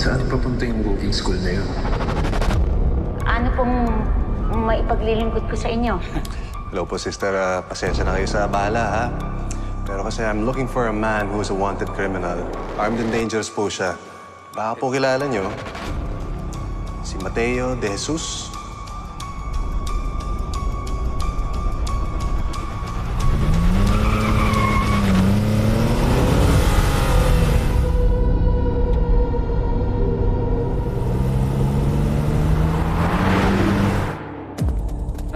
Saan papunta yung roving school na yun? Ano pong maipaglilingkod ko sa inyo? Hello po, sister. Pasensya na kayo sa bahala, ha? Pero kasi I'm looking for a man who is a wanted criminal. Armed and dangerous po siya. Baka po kilala niyo. Si Mateo De Jesus.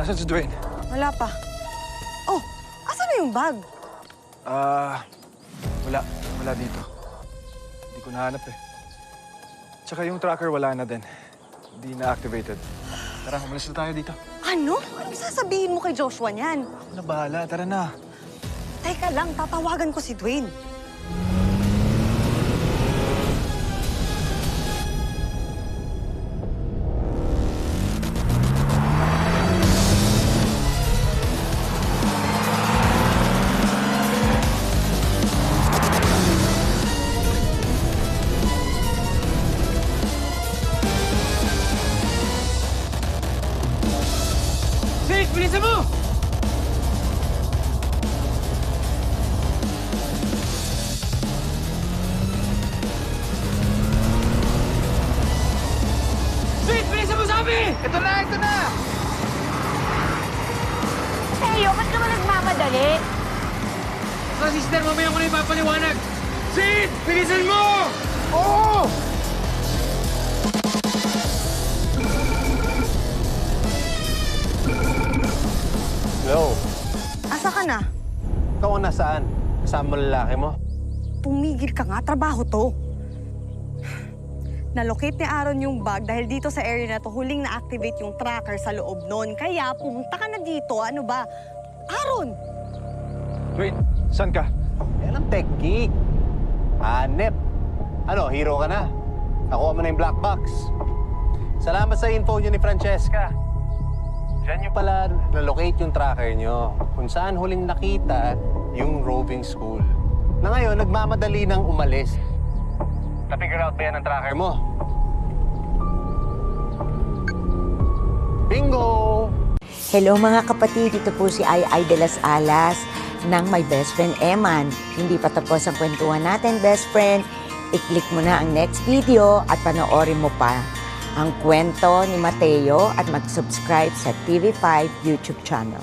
Nasaan si Dwayne? Wala pa. Oh, asan na yung bag? Wala. Wala dito. Hindi ko nahanap eh. Tsaka yung tracker wala na din. Hindi na-activated. Tara, umalis na tayo dito. Ano? Anong sasabihin mo kay Joshua niyan? Ako na bahala. Tara na. Teka lang, tatawagan ko si Dwayne. Sis, bilisan mo! Sis, bilisan mo sabi! Ito na! Ito na! Teo, ba't naman nagmamadali? Sa sister, mamaya ko na ipapaliwanag! Sis, bilisan mo! Oo! Hello. Asa ka na? Ikaw ang nasaan? Kasama mo lalaki mo? Tumigil ka nga, trabaho to. Nalocate ni Aaron yung bag dahil dito sa area na to huling na-activate yung tracker sa loob nun. Kaya pumunta ka na dito. Ano ba? Aaron! Dwayne, saan ka? Yan ang technique. Hanep. Ano, hero ka na? Nakuha mo na yung black box. Salamat sa info niyo ni Francesca. Diyan niyo pala na-locate yung tracker niyo. Kung saan huling nakita yung roving school. Na ngayon, nagmamadali nang umalis. Na-figure out ba yan ang tracker mo? Bingo! Hello mga kapatid, ito po si Ai de las Alas ng My Best Friend Eman. Hindi pa tapos ang kwentuhan natin, best friend. I-click mo na ang next video at panoorin mo pa ang kwento ni Mateo at mag-subscribe sa TV5 YouTube channel.